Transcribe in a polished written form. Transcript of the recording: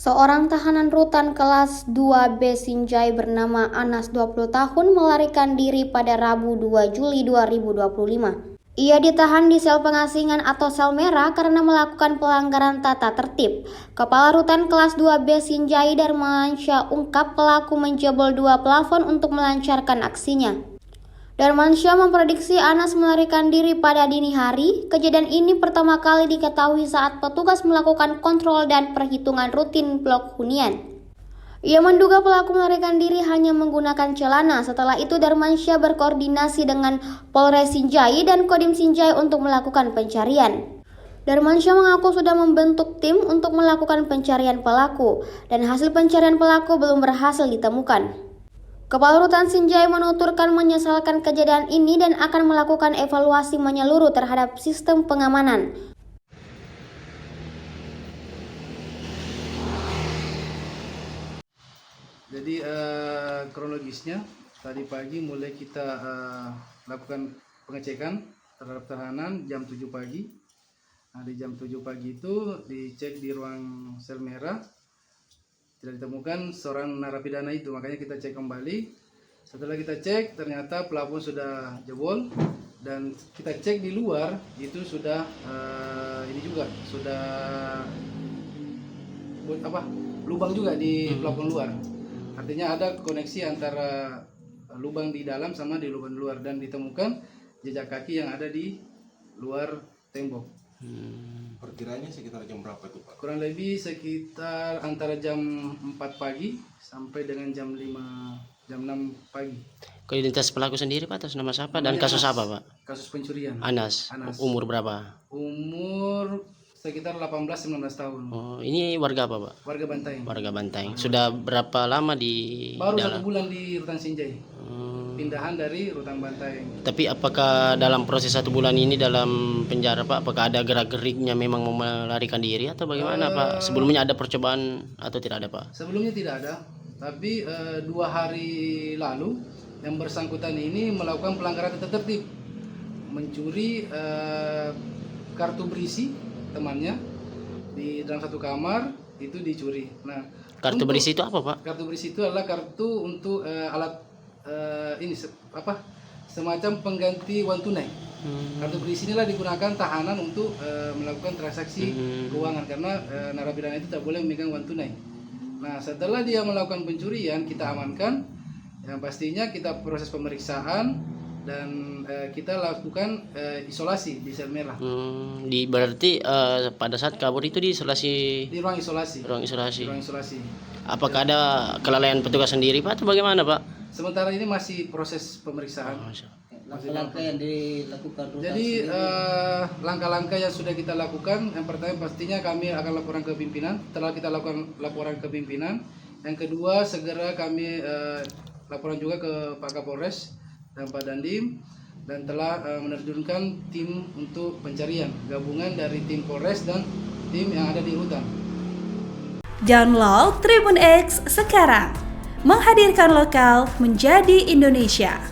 Seorang tahanan rutan kelas 2B Sinjai bernama Anas 20 tahun melarikan diri pada Rabu 2 Juli 2025. Ia ditahan di sel pengasingan atau sel merah karena melakukan pelanggaran tata tertib. Kepala Rutan kelas 2B Sinjai Darmansyah ungkap pelaku menjebol 2 plafon untuk melancarkan aksinya. Darmansyah memprediksi Anas melarikan diri pada dini hari. Kejadian ini pertama kali diketahui saat petugas melakukan kontrol dan perhitungan rutin blok hunian. Ia menduga pelaku melarikan diri hanya menggunakan celana. Setelah itu Darmansyah berkoordinasi dengan Polres Sinjai dan Kodim Sinjai untuk melakukan pencarian. Darmansyah mengaku sudah membentuk tim untuk melakukan pencarian pelaku dan hasil pencarian pelaku belum berhasil ditemukan. Kepala Rutan Sinjai menuturkan menyesalkan kejadian ini dan akan melakukan evaluasi menyeluruh terhadap sistem pengamanan. Jadi kronologisnya tadi pagi mulai kita lakukan pengecekan terhadap tahanan jam 7 pagi. Nah, di jam 7 pagi itu dicek di ruang sel merah. Tidak ditemukan seorang narapidana itu, makanya kita cek kembali. Setelah kita cek, ternyata plafon sudah jebol dan kita cek di luar itu sudah ini juga sudah lubang juga di plafon luar. Artinya ada koneksi antara lubang di dalam sama di lubang luar dan ditemukan jejak kaki yang ada di luar tembok. Perkiranya sekitar jam berapa itu, Pak? Kurang lebih sekitar antara jam 4 pagi sampai dengan jam 6 pagi. Identitas pelaku sendiri, Pak, atas nama siapa dan kasus apa, Pak? Kasus pencurian. Anas. Umur berapa? Umur sekitar 18-19 tahun. Oh, ini warga apa, Pak? Warga Bantaeng. Warga Bantaeng. Sudah berapa lama di Baru dalam? 1 bulan di Rutan Sinjai. Pindahan dari Rutan Bantaeng. Tapi apakah dalam proses 1 bulan ini dalam penjara, Pak, apakah ada gerak-geriknya memang mau melarikan diri atau bagaimana, Pak? Sebelumnya ada percobaan atau tidak ada, Pak? Sebelumnya tidak ada, tapi 2 hari lalu yang bersangkutan ini melakukan pelanggaran tata tertib, mencuri kartu berisi temannya di dalam satu kamar itu dicuri. Nah, kartu berisi itu apa, Pak? Kartu berisi itu adalah kartu untuk alat semacam pengganti uang tunai. Kartu berisi inilah digunakan tahanan untuk melakukan transaksi keuangan karena narapidana itu tak boleh memegang uang tunai. Nah, setelah dia melakukan pencurian kita amankan, yang pastinya kita proses pemeriksaan dan kita lakukan isolasi di sel merah. Berarti pada saat kabur itu diisolasi Di ruang isolasi. Ruang isolasi. Ruang isolasi. Apakah ada kelalaian petugas sendiri, Pak, atau bagaimana, Pak? Sementara ini masih proses pemeriksaan. Langkah-langkah yang dilakukan Rutan Jadi sendiri. langkah-langkah yang sudah kita lakukan, yang pertama pastinya kami akan laporan ke pimpinan. Setelah kita lakukan laporan ke pimpinan, yang kedua segera kami laporan juga ke Pak Kapolres dan Pak Dandim, dan telah menerjunkan tim untuk pencarian gabungan dari tim Polres dan tim yang ada di Rutan. Download Tribun X sekarang, menghadirkan lokal menjadi Indonesia.